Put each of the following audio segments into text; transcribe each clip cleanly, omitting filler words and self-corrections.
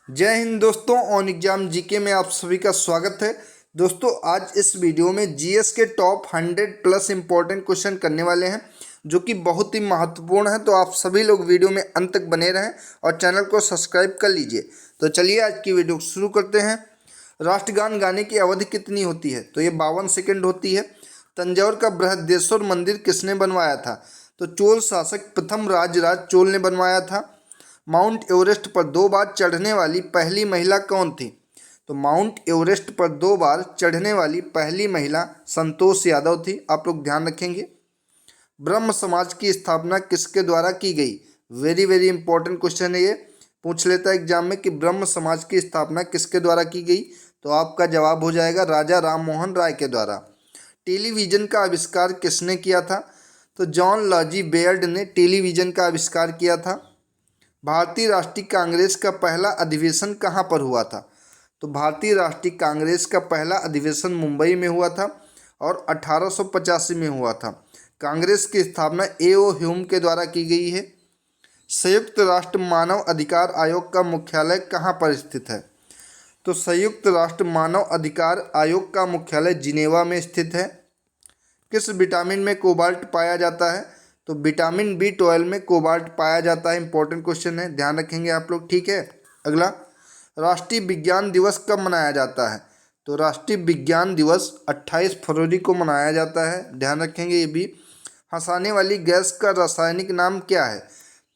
जय हिंद दोस्तों। On exam GK में आप सभी का स्वागत है। दोस्तों आज इस वीडियो में जीएस के टॉप 100 प्लस इंपॉर्टेंट क्वेश्चन करने वाले हैं जो कि बहुत ही महत्वपूर्ण है। तो आप सभी लोग वीडियो में अंत तक बने रहें और चैनल को सब्सक्राइब कर लीजिए। तो चलिए आज की वीडियो शुरू करते हैं। राष्ट्रगान गाने की अवधि कितनी होती है? तो ये 52 सेकेंड होती है। तंजौर का बृहदेश्वर मंदिर किसने बनवाया था? तो चोल शासक प्रथम राजराज चोल ने बनवाया था। माउंट एवरेस्ट पर 2 बार चढ़ने वाली पहली महिला कौन थी? तो माउंट एवरेस्ट पर 2 बार चढ़ने वाली पहली महिला संतोष यादव थी। आप लोग ध्यान रखेंगे। ब्रह्म समाज की स्थापना किसके द्वारा की गई? वेरी वेरी इंपॉर्टेंट क्वेश्चन है ये, पूछ लेता है एग्जाम में कि ब्रह्म समाज की स्थापना किसके द्वारा की गई। तो आपका जवाब हो जाएगा राजा राम मोहन राय के द्वारा। टेलीविज़न का आविष्कार किसने किया था? तो जॉन लॉजी बेयर्ड ने टेलीविज़न का आविष्कार किया था। भारतीय राष्ट्रीय कांग्रेस का पहला अधिवेशन कहाँ पर हुआ था? तो भारतीय राष्ट्रीय कांग्रेस का पहला अधिवेशन मुंबई में हुआ था और 1885 में हुआ था। कांग्रेस की स्थापना ए.ओ. ह्यूम के द्वारा की गई है। संयुक्त राष्ट्र मानव अधिकार आयोग का मुख्यालय कहाँ पर स्थित है? तो संयुक्त राष्ट्र मानव अधिकार आयोग का मुख्यालय जिनेवा में स्थित है। किस विटामिन में कोबाल्ट पाया जाता है? तो विटामिन B12 में कोबाल्ट पाया जाता है। इंपॉर्टेंट क्वेश्चन है, ध्यान रखेंगे आप लोग। ठीक है। अगला, राष्ट्रीय विज्ञान दिवस कब मनाया जाता है? तो राष्ट्रीय विज्ञान दिवस 28 फरवरी को मनाया जाता है, ध्यान रखेंगे ये भी। हंसाने वाली गैस का रासायनिक नाम क्या है?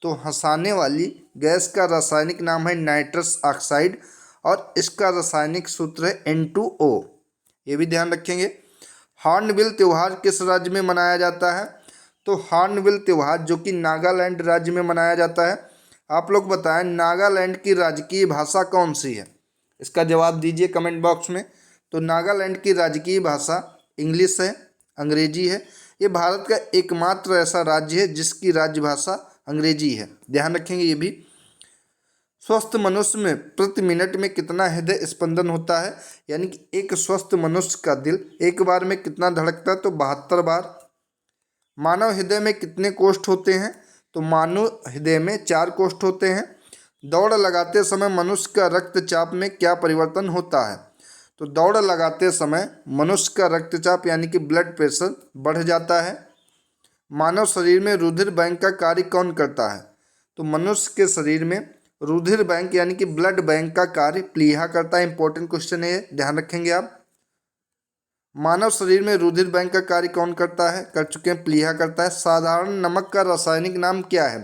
तो हंसाने वाली गैस का रासायनिक नाम है नाइट्रस ऑक्साइड और इसका रासायनिक सूत्र है N2O। ये भी ध्यान रखेंगे। हॉर्नबिल त्यौहार किस राज्य में मनाया जाता है? तो हॉर्नबिल त्यौहार जो कि नागालैंड राज्य में मनाया जाता है। आप लोग बताएं नागालैंड की राजकीय भाषा कौन सी है? इसका जवाब दीजिए कमेंट बॉक्स में। तो नागालैंड की राजकीय भाषा इंग्लिश है, अंग्रेजी है। ये भारत का एकमात्र ऐसा राज्य है जिसकी राजभाषा अंग्रेजी है, ध्यान रखेंगे ये भी। स्वस्थ मनुष्य में प्रति मिनट में कितना हृदय स्पंदन होता है? यानी कि एक स्वस्थ मनुष्य का दिल एक बार में कितना धड़कता है? तो 72 बार। मानव हृदय में कितने कोष्ठ होते हैं? तो मानव हृदय में 4 कोष्ठ होते हैं। दौड़ लगाते समय मनुष्य का रक्तचाप में क्या परिवर्तन होता है? तो दौड़ लगाते समय मनुष्य का रक्तचाप यानी कि ब्लड प्रेशर बढ़ जाता है। मानव शरीर में रुधिर बैंक का कार्य कौन करता है? तो मनुष्य के शरीर में रुधिर बैंक यानी कि ब्लड बैंक का कार्य प्लीहा करता है। इंपॉर्टेंट क्वेश्चन है, ध्यान रखेंगे आप। मानव शरीर में रुधिर बैंक का कार्य कौन करता है? कर चुके हैं, प्लीहा करता है। साधारण नमक का रासायनिक नाम क्या है?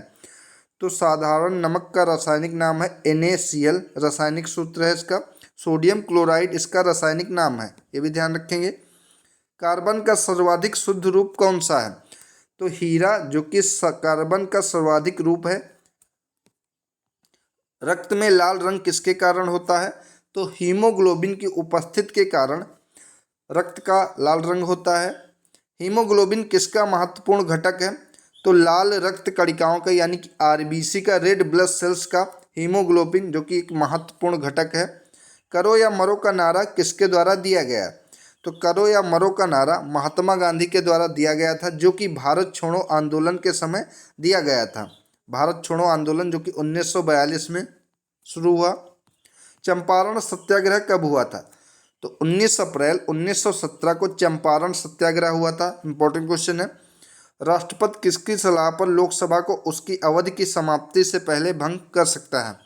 तो साधारण नमक का रासायनिक नाम है NaCl, रासायनिक सूत्र है इसका। सोडियम क्लोराइड इसका रासायनिक नाम है, ये भी ध्यान रखेंगे। कार्बन का सर्वाधिक शुद्ध रूप कौन सा है? तो हीरा जो कि कार्बन का सर्वाधिक रूप है। रक्त में लाल रंग किसके कारण होता है? तो हीमोग्लोबिन की उपस्थिति के कारण रक्त का लाल रंग होता है। हीमोग्लोबिन किसका महत्वपूर्ण घटक है? तो लाल रक्त कणिकाओं का यानी कि RBC का, रेड ब्लड सेल्स का हीमोग्लोबिन जो कि एक महत्वपूर्ण घटक है। करो या मरो का नारा किसके द्वारा दिया गया? तो करो या मरो का नारा महात्मा गांधी के द्वारा दिया गया था, जो कि भारत छोड़ो आंदोलन के समय दिया गया था। भारत छोड़ो आंदोलन जो कि 1942 में शुरू हुआ। चंपारण सत्याग्रह कब हुआ था? तो 19 अप्रैल 1917 को चंपारण सत्याग्रह हुआ था। इंपॉर्टेंट क्वेश्चन है। राष्ट्रपति किसकी सलाह पर लोकसभा को उसकी अवधि की समाप्ति से पहले भंग कर सकता है?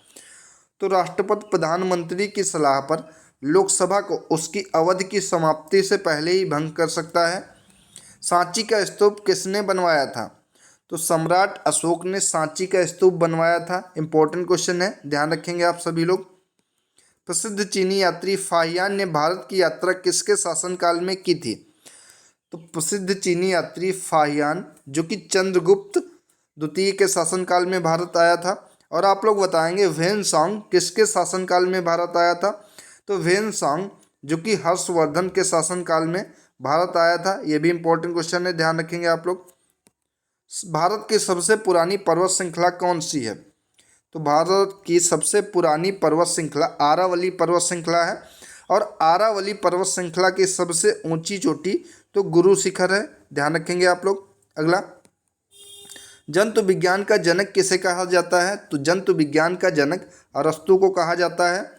तो राष्ट्रपति प्रधानमंत्री की सलाह पर लोकसभा को उसकी अवधि की समाप्ति से पहले ही भंग कर सकता है। सांची का स्तूप किसने बनवाया था? तो सम्राट अशोक ने सांची का स्तूप बनवाया था। इंपॉर्टेंट क्वेश्चन है, ध्यान रखेंगे आप सभी लोग। प्रसिद्ध चीनी यात्री फाहियान ने भारत की यात्रा किसके शासनकाल में की थी? तो प्रसिद्ध चीनी यात्री फाहियान जो कि चंद्रगुप्त द्वितीय के शासनकाल में भारत आया था। और आप लोग बताएंगे वेनसांग किसके शासनकाल में भारत आया था? तो वेनसांग जो कि हर्षवर्धन के शासनकाल में भारत आया था। ये भी इंपॉर्टेंट क्वेश्चन है, ध्यान रखेंगे आप लोग। भारत की सबसे पुरानी पर्वत श्रृंखला कौन सी है? तो भारत की सबसे पुरानी पर्वत श्रृंखला आरावली पर्वत श्रृंखला है। और आरावली पर्वत श्रृंखला की सबसे ऊंची चोटी तो गुरु शिखर है, ध्यान रखेंगे आप लोग। अगला, जंतु विज्ञान का जनक किसे कहा जाता है? तो जंतु विज्ञान का जनक अरस्तु को कहा जाता है।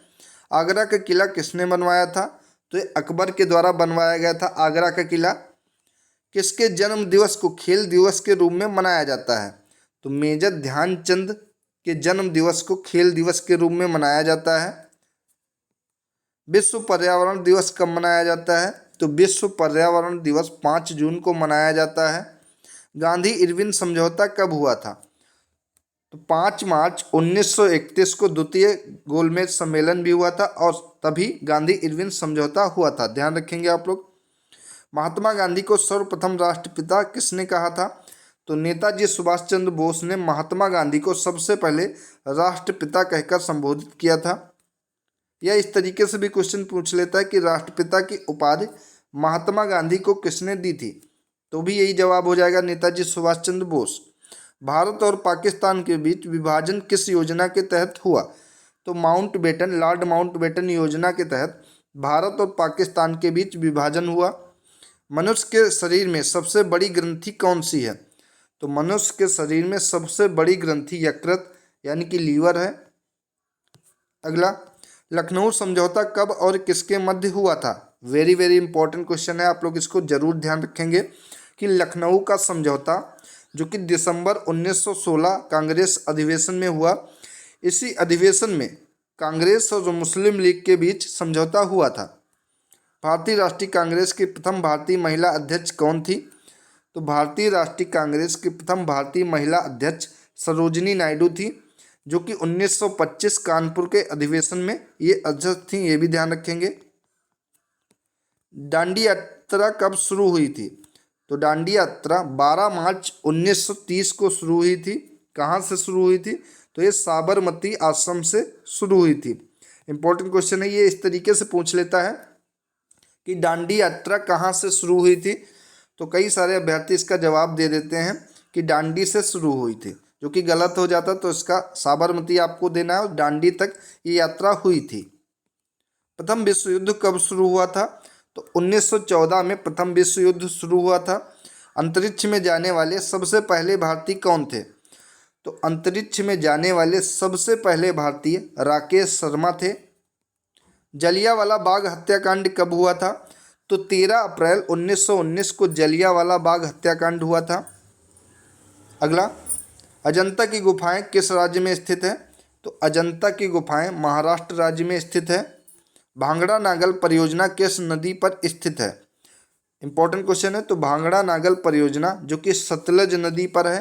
आगरा का किला किसने बनवाया था? तो ये अकबर के द्वारा बनवाया गया था आगरा का किला। किसके जन्म दिवस को खेल दिवस के रूप में मनाया जाता है? तो मेजर ध्यानचंद के जन्म दिवस को खेल दिवस के रूप में मनाया जाता है। विश्व पर्यावरण दिवस कब मनाया जाता है? तो विश्व पर्यावरण दिवस 5 जून को मनाया जाता है। गांधी इरविन समझौता कब हुआ था? तो 5 मार्च 1931 को द्वितीय गोलमेज सम्मेलन भी हुआ था और तभी गांधी इरविन समझौता हुआ था, ध्यान रखेंगे आप लोग। महात्मा गांधी को सर्वप्रथम राष्ट्रपिता किसने कहा था? तो नेताजी सुभाष चंद्र बोस ने महात्मा गांधी को सबसे पहले राष्ट्रपिता कहकर संबोधित किया था। यह इस तरीके से भी क्वेश्चन पूछ लेता है कि राष्ट्रपिता की उपाधि महात्मा गांधी को किसने दी थी? तो भी यही जवाब हो जाएगा, नेताजी सुभाष चंद्र बोस। भारत और पाकिस्तान के बीच विभाजन किस योजना के तहत हुआ? तो माउंटबेटन, लॉर्ड माउंटबेटन योजना के तहत भारत और पाकिस्तान के बीच विभाजन हुआ। मनुष्य के शरीर में सबसे बड़ी ग्रंथि कौन सी है? तो मनुष्य के शरीर में सबसे बड़ी ग्रंथि यकृत यानी कि लीवर है। अगला, लखनऊ समझौता कब और किसके मध्य हुआ था? वेरी वेरी इंपॉर्टेंट क्वेश्चन है, आप लोग इसको जरूर ध्यान रखेंगे कि लखनऊ का समझौता जो कि दिसंबर 1916 कांग्रेस अधिवेशन में हुआ, इसी अधिवेशन में कांग्रेस और मुस्लिम लीग के बीच समझौता हुआ था। भारतीय राष्ट्रीय कांग्रेस की प्रथम भारतीय महिला अध्यक्ष कौन थी? तो भारतीय राष्ट्रीय कांग्रेस की प्रथम भारतीय महिला अध्यक्ष सरोजिनी नायडू थी, जो कि 1925 कानपुर के अधिवेशन में ये अध्यक्ष थी, ये भी ध्यान रखेंगे। दांडी यात्रा कब शुरू हुई थी? तो दांडी यात्रा 12 मार्च 1930 को शुरू हुई थी। कहाँ से शुरू हुई थी? तो ये साबरमती आश्रम से शुरू हुई थी। इंपॉर्टेंट क्वेश्चन है, ये इस तरीके से पूछ लेता है कि दांडी यात्रा कहाँ से शुरू हुई थी। तो कई सारे अभ्यर्थी इसका जवाब दे देते हैं कि दांडी से शुरू हुई थी, जो कि गलत हो जाता, तो इसका साबरमती आपको देना है और दांडी तक ये यात्रा हुई थी। प्रथम विश्व युद्ध कब शुरू हुआ था? तो 1914 में प्रथम विश्व युद्ध शुरू हुआ था। अंतरिक्ष में जाने वाले सबसे पहले भारतीय कौन थे? तो अंतरिक्ष में जाने वाले सबसे पहले भारतीय राकेश शर्मा थे। जलियांवाला बाग हत्याकांड कब हुआ था? तो 13 अप्रैल 1919 को जलियांवाला बाग हत्याकांड हुआ था। अगला, अजंता की गुफाएं किस राज्य में स्थित है? तो अजंता की गुफाएं महाराष्ट्र राज्य में स्थित है। भांगड़ा नागल परियोजना किस नदी पर स्थित है? इंपॉर्टेंट क्वेश्चन है। तो भांगड़ा नागल परियोजना जो कि सतलज नदी पर है।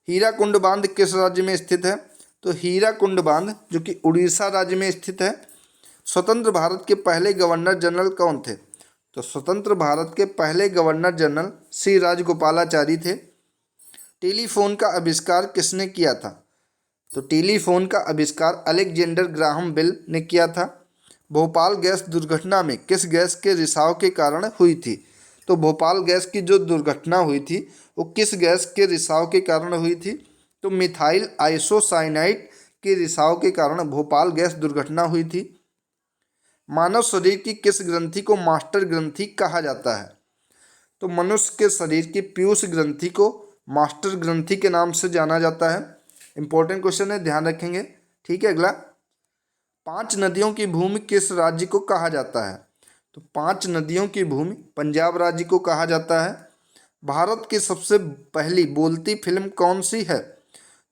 हीराकुंड बांध किस राज्य में स्थित है? तो हीराकुंड बांध जो कि उड़ीसा राज्य में स्थित है। स्वतंत्र भारत के पहले गवर्नर जनरल कौन थे? तो स्वतंत्र भारत के पहले गवर्नर जनरल श्री राजगोपालाचारी थे। टेलीफोन का आविष्कार किसने किया था? तो टेलीफोन का आविष्कार अलेक्जेंडर ग्राहम बेल ने किया था। भोपाल गैस दुर्घटना में किस गैस के रिसाव के कारण हुई थी? तो भोपाल गैस की जो दुर्घटना हुई थी वो किस गैस के रिसाव के कारण हुई थी? तो मिथाइल आइसोसाइनाइड के रिसाव के कारण भोपाल गैस दुर्घटना हुई थी। मानव शरीर की किस ग्रंथि को मास्टर ग्रंथि कहा जाता है? तो मनुष्य के शरीर की पीयूष ग्रंथि को मास्टर ग्रंथि के नाम से जाना जाता है। इंपॉर्टेंट क्वेश्चन है, ध्यान रखेंगे। ठीक है, अगला, 5 नदियों की भूमि किस राज्य को कहा जाता है? तो 5 नदियों की भूमि पंजाब राज्य को कहा जाता है। भारत की सबसे पहली बोलती फिल्म कौन सी है?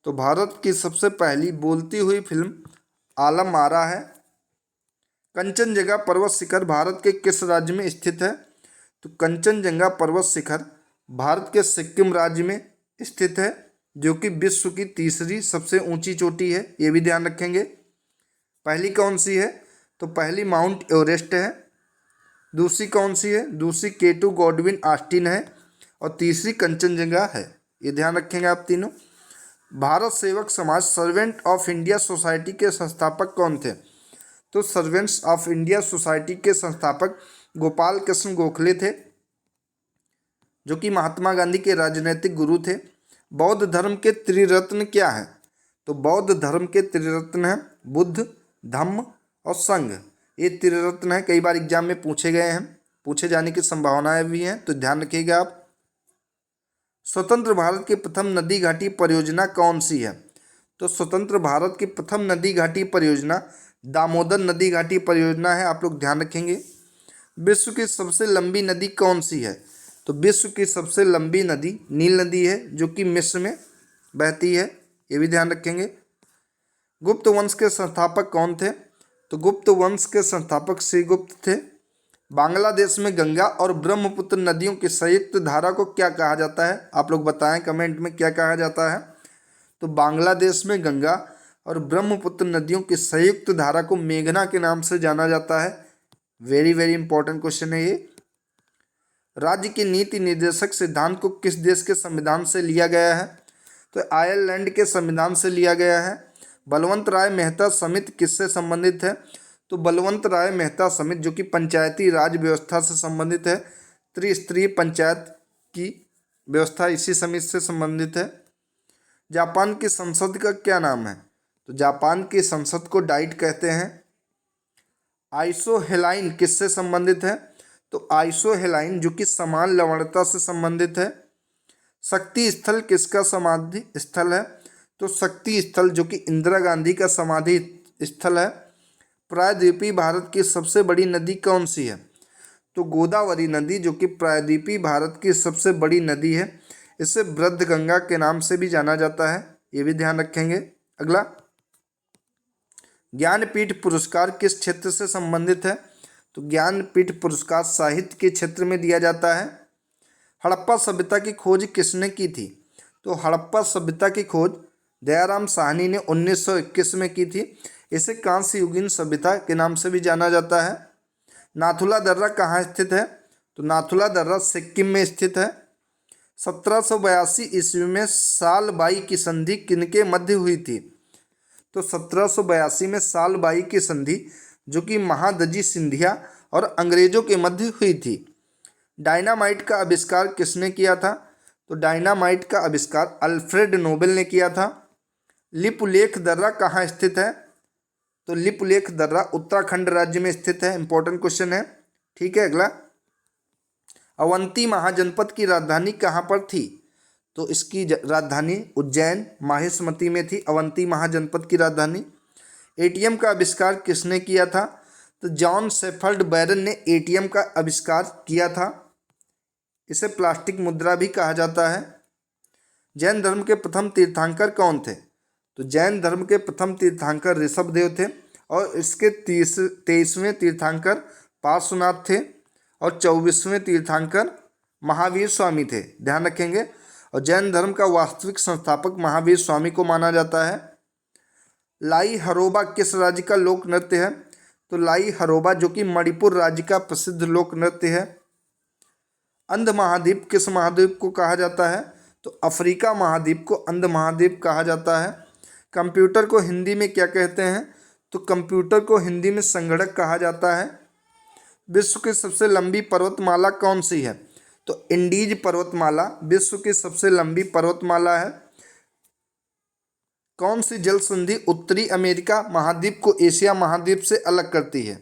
तो भारत की सबसे पहली बोलती हुई फिल्म आलम आरा है। कंचनजंगा पर्वत शिखर भारत के किस राज्य में स्थित है? तो कंचनजंगा पर्वत शिखर भारत के सिक्किम राज्य में स्थित है, जो कि विश्व की तीसरी सबसे ऊंची चोटी है, ये भी ध्यान रखेंगे। पहली कौन सी है? तो पहली माउंट एवरेस्ट है। दूसरी कौन सी है? दूसरी केटू गॉडविन ऑस्टिन है और तीसरी कंचनजंगा है, ये ध्यान रखेंगे आप तीनों। भारत सेवक समाज सर्वेंट ऑफ इंडिया सोसाइटी के संस्थापक कौन थे? तो सर्वेंट्स ऑफ इंडिया सोसाइटी के संस्थापक गोपाल कृष्ण गोखले थे, जो कि महात्मा गांधी के राजनीतिक गुरु थे। बौद्ध धर्म के त्रिरत्न क्या है? तो बौद्ध धर्म के त्रिरत्न हैं बुद्ध, धम्म और संघ। ये त्रिरत्न है, कई बार एग्जाम में पूछे गए हैं, पूछे जाने की संभावनाएं भी हैं, तो ध्यान रखिएगा आप। स्वतंत्र भारत की प्रथम नदी घाटी परियोजना कौन सी है? तो स्वतंत्र भारत की प्रथम नदी घाटी परियोजना दामोदर नदी घाटी परियोजना है, आप लोग ध्यान रखेंगे। विश्व की सबसे लंबी नदी कौन सी है? तो विश्व की सबसे लंबी नदी नील नदी है, जो कि मिस्र में बहती है, ये भी ध्यान रखेंगे। गुप्त वंश के संस्थापक कौन थे? तो गुप्त वंश के संस्थापक श्रीगुप्त थे। बांग्लादेश में गंगा और ब्रह्मपुत्र नदियों की संयुक्त धारा को क्या कहा जाता है? आप लोग बताएं कमेंट में क्या कहा जाता है। तो बांग्लादेश में गंगा और ब्रह्मपुत्र नदियों की संयुक्त धारा को मेघना के नाम से जाना जाता है। वेरी वेरी इंपॉर्टेंट क्वेश्चन है ये। राज्य की नीति निर्देशक सिद्धांत को किस देश के संविधान से लिया गया है? तो आयरलैंड के संविधान से लिया गया है। बलवंत राय मेहता समिति किससे संबंधित है? तो बलवंत राय मेहता समिति जो कि पंचायती राज व्यवस्था से संबंधित है, त्रिस्तरीय पंचायत की व्यवस्था इसी समिति से संबंधित है। जापान की संसद का क्या नाम है? तो जापान की संसद को डाइट कहते हैं। आइसोहेलाइन किससे संबंधित है? तो आइसोहेलाइन जो कि समान लवणता से संबंधित है। शक्ति स्थल किसका समाधि स्थल है? तो शक्ति स्थल जो कि इंदिरा गांधी का समाधि स्थल है। प्रायद्वीपीय भारत की सबसे बड़ी नदी कौन सी है? तो गोदावरी नदी जो कि प्रायद्वीपीय भारत की सबसे बड़ी नदी है। इसे वृद्ध गंगा के नाम से भी जाना जाता है, ये भी ध्यान रखेंगे। अगला, ज्ञानपीठ पुरस्कार किस क्षेत्र से संबंधित है? तो ज्ञानपीठ पुरस्कार साहित्य के क्षेत्र में दिया जाता है। हड़प्पा सभ्यता की खोज किसने की थी? तो हड़प्पा सभ्यता की खोज दयाराम साहनी ने 1921 में की थी। इसे कांस्य युगीन सभ्यता के नाम से भी जाना जाता है। नाथुला दर्रा कहाँ स्थित है? तो नाथुला दर्रा सिक्किम में स्थित है। 1782 ईस्वी में साल बाई की संधि किनके मध्य हुई थी? तो 1782 में साल बाई की संधि जो कि महादजी सिंधिया और अंग्रेजों के मध्य हुई थी। डायनामाइट का आविष्कार किसने किया था? तो डायनामाइट का आविष्कार अल्फ्रेड नोबेल ने किया था। लिपुलेख दर्रा कहाँ स्थित है? तो लिपुलेख दर्रा उत्तराखंड राज्य में स्थित है। इंपॉर्टेंट क्वेश्चन है, ठीक है। अगला, अवंती महाजनपद की राजधानी कहाँ पर थी? तो इसकी राजधानी उज्जैन माहिष्मती में थी, अवंती महाजनपद की राजधानी। एटीएम का आविष्कार किसने किया था? तो जॉन शेफर्ड बैरन ने एटीएम का आविष्कार किया था। इसे प्लास्टिक मुद्रा भी कहा जाता है। जैन धर्म के प्रथम तीर्थंकर कौन थे? तो जैन धर्म के प्रथम तीर्थंकर ऋषभदेव थे और इसके 23वें तीर्थंकर पार्श्वनाथ थे और 24वें तीर्थंकर महावीर स्वामी थे, ध्यान रखेंगे। और जैन धर्म का वास्तविक संस्थापक महावीर स्वामी को माना जाता है। लाई हरोबा किस राज्य का लोक नृत्य है? तो लाई हरोबा जो कि मणिपुर राज्य का प्रसिद्ध लोक नृत्य है। अंध महाद्वीप किस महाद्वीप को कहा जाता है? तो अफ्रीका महाद्वीप को अंध महाद्वीप कहा जाता है। कंप्यूटर को हिंदी में क्या कहते हैं? तो कंप्यूटर को हिंदी में संगणक कहा जाता है। विश्व की सबसे लंबी पर्वतमाला कौन सी है? तो इंडीज पर्वतमाला विश्व की सबसे लंबी पर्वतमाला है। कौन सी जल संधि उत्तरी अमेरिका महाद्वीप को एशिया महाद्वीप से अलग करती है?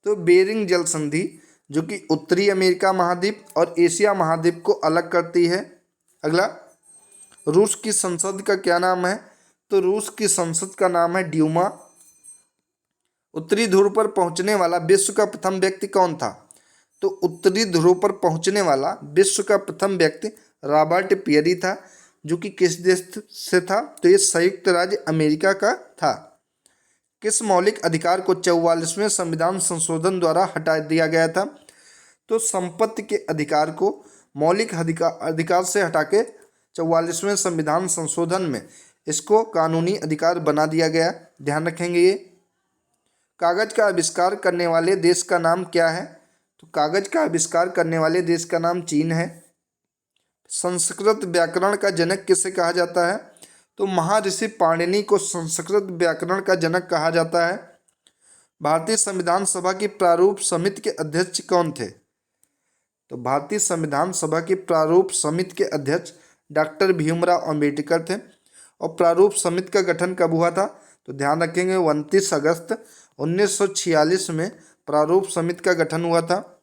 तो बेरिंग जल संधि जो कि उत्तरी अमेरिका महाद्वीप और एशिया महाद्वीप को अलग करती है। अगला, रूस की संसद का क्या नाम है? तो रूस की संसद का नाम है ड्यूमा। उत्तरी ध्रुव पर पहुंचने वाला विश्व का प्रथम व्यक्ति कौन था? तो उत्तरी ध्रुव पर पहुंचने वाला विश्व का प्रथम व्यक्ति रॉबर्ट पियरी था, जो कि किस देश से था? तो ये संयुक्त राज्य अमेरिका का था। किस मौलिक अधिकार को 44वें संविधान संशोधन द्वारा हटा दिया गया था? तो संपत्ति के अधिकार को मौलिक अधिकार से हटा के 44वें संविधान संशोधन में इसको कानूनी अधिकार बना दिया गया, ध्यान रखेंगे ये। कागज का आविष्कार करने वाले देश का नाम क्या है? तो कागज का आविष्कार करने वाले देश का नाम चीन है। संस्कृत व्याकरण का जनक किसे कहा जाता है? तो महर्षि पाणिनि को संस्कृत व्याकरण का जनक कहा जाता है। भारतीय संविधान सभा की प्रारूप समिति के अध्यक्ष कौन थे? तो भारतीय संविधान सभा की प्रारूप समिति के अध्यक्ष डॉक्टर भीमराव अंबेडकर थे। और प्रारूप समिति का गठन कब हुआ था? तो ध्यान रखेंगे 29 अगस्त 1946 में प्रारूप समिति का गठन हुआ था।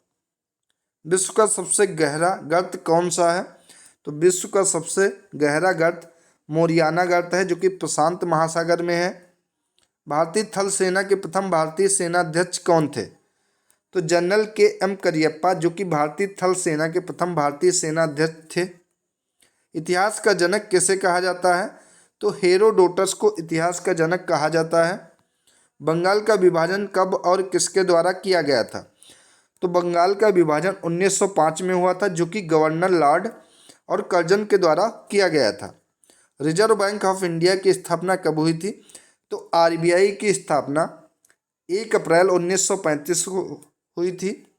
विश्व का सबसे गहरा गर्त कौन सा है? तो विश्व का सबसे गहरा गर्त मोरियाना गर्त है जो कि प्रशांत महासागर में है। भारतीय थल सेना के प्रथम भारतीय सेनाध्यक्ष कौन थे? तो जनरल के.एम. करियप्पा जो कि भारतीय थल सेना के प्रथम भारतीय सेनाध्यक्ष थे। इतिहास का जनक किसे कहा जाता है? तो हेरोडोटस को इतिहास का जनक कहा जाता है। बंगाल का विभाजन कब और किसके द्वारा किया गया था? तो बंगाल का विभाजन 1905 में हुआ था जो कि गवर्नर लॉर्ड और कर्जन के द्वारा किया गया था। रिजर्व बैंक ऑफ इंडिया की स्थापना कब हुई थी? तो आरबीआई की स्थापना 1 अप्रैल 1935 को हुई थी।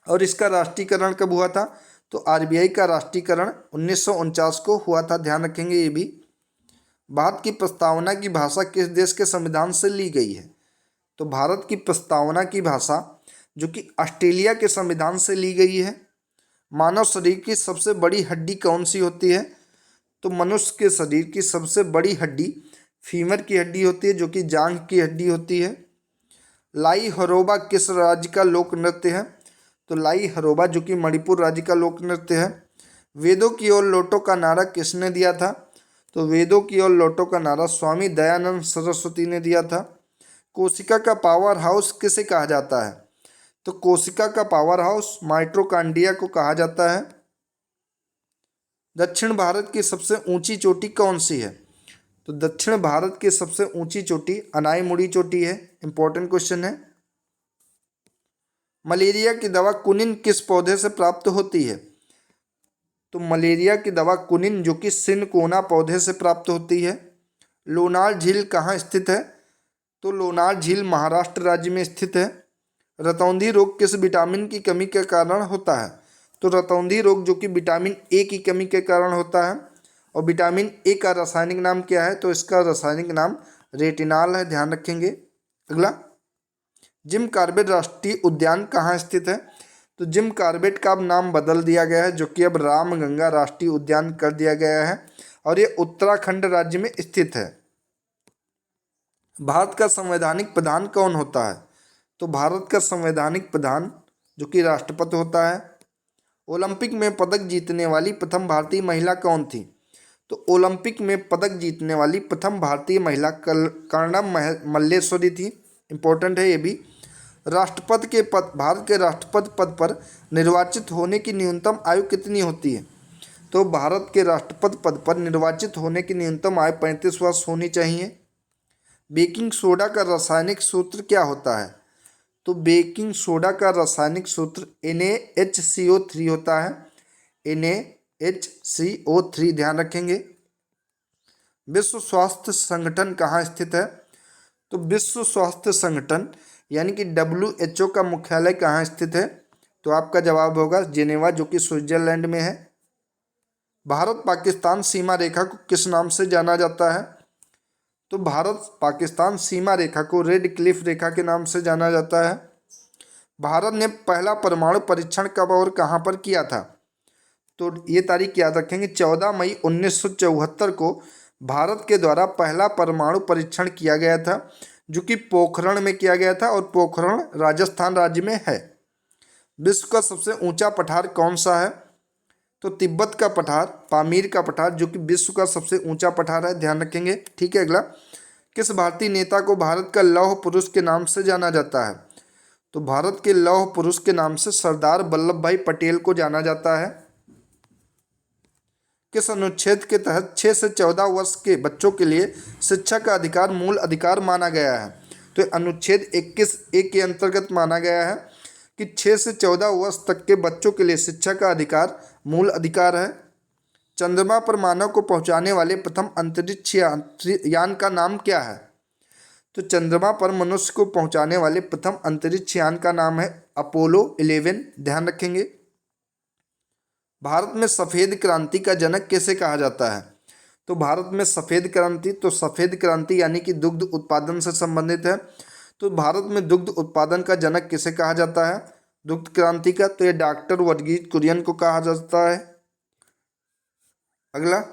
और इसका राष्ट्रीयकरण कब हुआ था? तो आरबीआई का राष्ट्रीयकरण 1949 को हुआ था, ध्यान रखेंगे ये भी। भारत की प्रस्तावना की भाषा किस देश के संविधान से ली गई है? तो भारत की प्रस्तावना की भाषा जो कि ऑस्ट्रेलिया के संविधान से ली गई है। मानव शरीर की सबसे बड़ी हड्डी कौन सी होती है? तो मनुष्य के शरीर की सबसे बड़ी हड्डी फीमर की हड्डी होती है जो कि जांघ की हड्डी होती है। लाई हरोबा किस राज्य का लोक नृत्य है? तो लाई हरोबा जो कि मणिपुर राज्य का लोक नृत्य है। वेदों की ओर लौटो का नारा किसने दिया था? तो वेदों की ओर लौटो का नारा स्वामी दयानंद सरस्वती ने दिया था। कोशिका का पावर हाउस किसे कहा जाता है? तो कोशिका का पावर हाउस माइटोकॉन्ड्रिया को कहा जाता है। दक्षिण भारत की सबसे ऊंची चोटी कौन सी है? तो दक्षिण भारत की सबसे ऊंची चोटी अनाईमुड़ी चोटी है। इंपॉर्टेंट क्वेश्चन है। मलेरिया की दवा कुनिन किस पौधे से प्राप्त होती है? तो मलेरिया की दवा कुनिन जो कि सिनकोना पौधे से प्राप्त होती है। लोनार झील कहाँ स्थित है? तो लोनार झील महाराष्ट्र राज्य में स्थित है। रतौंधी रोग किस विटामिन की कमी के कारण होता है? तो रतौंधी रोग जो कि विटामिन ए की कमी के कारण होता है। और विटामिन ए का रासायनिक नाम क्या है? तो इसका रासायनिक नाम रेटिनॉल है, ध्यान रखेंगे। अगला, जिम कॉर्बेट राष्ट्रीय उद्यान कहाँ स्थित है? तो जिम कॉर्बेट का अब नाम बदल दिया गया है जो कि अब रामगंगा राष्ट्रीय उद्यान कर दिया गया है और ये उत्तराखंड राज्य में स्थित है। भारत का संवैधानिक प्रधान कौन होता है? तो भारत का संवैधानिक प्रधान जो कि राष्ट्रपति होता है। ओलंपिक में पदक जीतने वाली प्रथम भारतीय महिला कौन थी? तो ओलंपिक में पदक जीतने वाली प्रथम भारतीय महिला कर्णम मल्लेश्वरी थी। इंपॉर्टेंट है ये भी। राष्ट्रपति के पद भारत के राष्ट्रपति पद पर निर्वाचित होने की न्यूनतम आयु कितनी होती है? तो भारत के राष्ट्रपति पद पर निर्वाचित होने की न्यूनतम आयु 35 वर्ष होनी चाहिए। बेकिंग सोडा का रासायनिक सूत्र क्या होता है? तो बेकिंग सोडा का रासायनिक सूत्र NaHCO3 होता है। NaHCO3, ध्यान रखेंगे। विश्व स्वास्थ्य संगठन कहाँ स्थित है? तो विश्व स्वास्थ्य संगठन यानी कि WHO का मुख्यालय कहाँ स्थित है? तो आपका जवाब होगा जेनेवा जो कि स्विट्जरलैंड में है। भारत पाकिस्तान सीमा रेखा को किस नाम से जाना जाता है? तो भारत पाकिस्तान सीमा रेखा को रेड क्लिफ रेखा के नाम से जाना जाता है। भारत ने पहला परमाणु परीक्षण कब और कहाँ पर किया था? तो ये तारीख याद रखेंगे, 14 मई 1974 को भारत के द्वारा पहला परमाणु परीक्षण किया गया था जो कि पोखरण में किया गया था और पोखरण राजस्थान राज्य में है। विश्व का सबसे ऊंचा पठार कौन सा है? तो तिब्बत का पठार, पामीर का पठार जो कि विश्व का सबसे ऊंचा पठार है, ध्यान रखेंगे। ठीक है। अगला, किस भारतीय नेता को भारत का लौह पुरुष के नाम से जाना जाता है? तो भारत के लौह पुरुष के नाम से सरदार वल्लभ भाई पटेल को जाना जाता है। किस अनुच्छेद के तहत 6 से 14 वर्ष के बच्चों के लिए शिक्षा का अधिकार मूल अधिकार माना गया है? तो अनुच्छेद 21(a) के अंतर्गत माना गया है कि 6 से 14 वर्ष तक के बच्चों के लिए शिक्षा का अधिकार मूल अधिकार है। चंद्रमा पर मानव को पहुंचाने वाले प्रथम अंतरिक्ष यान का नाम क्या है? तो चंद्रमा पर मनुष्य को पहुंचाने वाले प्रथम अंतरिक्ष यान का नाम है अपोलो 11, ध्यान रखेंगे। भारत में सफ़ेद क्रांति का जनक किसे कहा जाता है? तो भारत में सफ़ेद क्रांति, तो सफ़ेद क्रांति यानी कि दुग्ध उत्पादन से संबंधित है। तो भारत में दुग्ध उत्पादन का जनक किसे कहा जाता है दुग्ध क्रांति का? तो ये डॉक्टर वर्गीज कुरियन को कहा जाता है। अगला,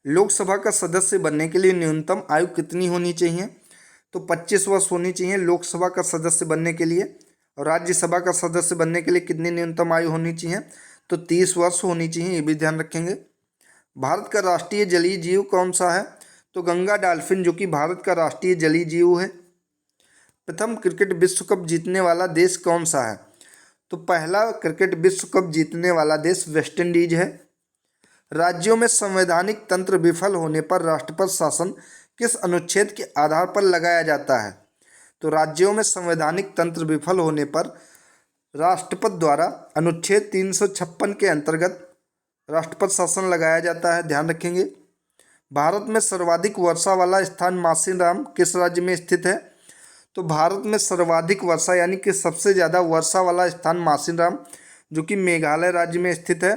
लोकसभा का सदस्य बनने के लिए न्यूनतम आयु कितनी होनी चाहिए? तो 25 वर्ष होनी चाहिए लोकसभा का सदस्य बनने के लिए। और राज्यसभा का सदस्य बनने के लिए कितनी न्यूनतम आयु होनी चाहिए? तो 30 वर्ष होनी चाहिए, ये भी ध्यान रखेंगे। भारत का राष्ट्रीय जलीय जीव कौन सा है? तो गंगा डॉल्फिन जो कि भारत का राष्ट्रीय जलीय जीव है। प्रथम क्रिकेट विश्व कप जीतने वाला देश कौन सा है? तो पहला क्रिकेट विश्व कप जीतने वाला देश वेस्ट इंडीज है। राज्यों में संवैधानिक तंत्र विफल होने पर राष्ट्रपति शासन किस अनुच्छेद के आधार पर लगाया जाता है? तो राज्यों में संवैधानिक तंत्र विफल होने पर राष्ट्रपति द्वारा अनुच्छेद 356 के अंतर्गत राष्ट्रपति शासन लगाया जाता है, ध्यान रखेंगे। भारत में सर्वाधिक वर्षा वाला स्थान मासिनराम किस राज्य में स्थित है? तो भारत में सर्वाधिक वर्षा यानी कि सबसे ज़्यादा वर्षा वाला स्थान मासिनराम जो कि मेघालय राज्य में स्थित है।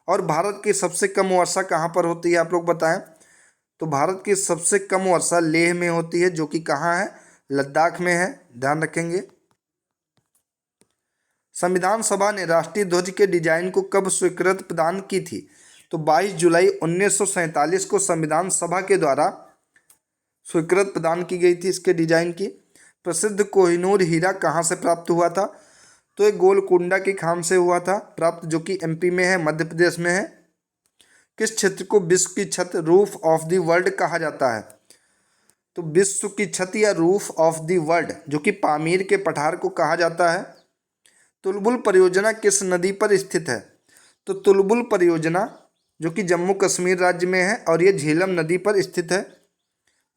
और भारत की सबसे कम वर्षा कहाँ पर होती है, आप लोग बताएं। तो भारत की सबसे कम वर्षा लेह में होती है जो कि कहाँ है? लद्दाख में है, ध्यान रखेंगे। संविधान सभा ने राष्ट्रीय ध्वज के डिजाइन को कब स्वीकृति प्रदान की थी? तो 22 जुलाई 1947 को संविधान सभा के द्वारा स्वीकृति प्रदान की गई थी इसके डिजाइन की। प्रसिद्ध कोहिनूर हीरा कहाँ से प्राप्त हुआ था? तो ये गोलकुंडा की खान से हुआ था प्राप्त, जो कि एमपी में है, मध्य प्रदेश में है। किस क्षेत्र को विश्व की छत रूफ ऑफ द वर्ल्ड कहा जाता है? तो विश्व की छत या रूफ ऑफ द वर्ल्ड जो कि पामीर के पठार को कहा जाता है। तुलबुल परियोजना किस नदी पर स्थित है? तो तुलबुल परियोजना जो कि जम्मू कश्मीर राज्य में है और ये झेलम नदी पर स्थित है।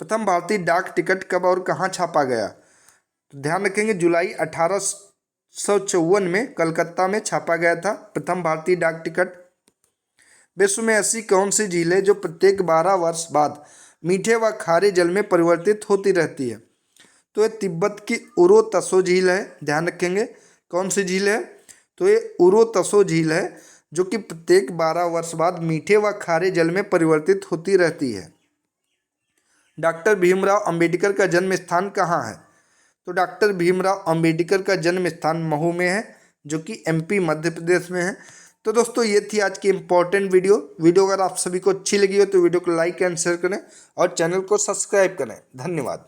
प्रथम भारतीय डाक टिकट कब और कहाँ छापा गया? तो ध्यान रखेंगे जुलाई 1854 में कलकत्ता में छापा गया था प्रथम भारतीय डाक टिकट। विश्व में ऐसी कौन सी झील है जो प्रत्येक 12 वर्ष बाद मीठे व खारे जल में परिवर्तित होती रहती है? तो ये तिब्बत की उरो तसो झील है, ध्यान रखेंगे। कौन सी झील है? तो ये उरो तसो झील है जो कि प्रत्येक 12 वर्ष बाद मीठे व खारे जल में परिवर्तित होती रहती है। डॉक्टर भीमराव अंबेडकर का जन्म स्थान कहाँ है? तो डॉक्टर भीमराव अंबेडकर का जन्म स्थान महू में है जो कि एमपी मध्य प्रदेश में है। तो दोस्तों ये थी आज की इम्पोर्टेंट वीडियो अगर आप सभी को अच्छी लगी हो तो वीडियो को लाइक एंड शेयर करें और चैनल को सब्सक्राइब करें। धन्यवाद।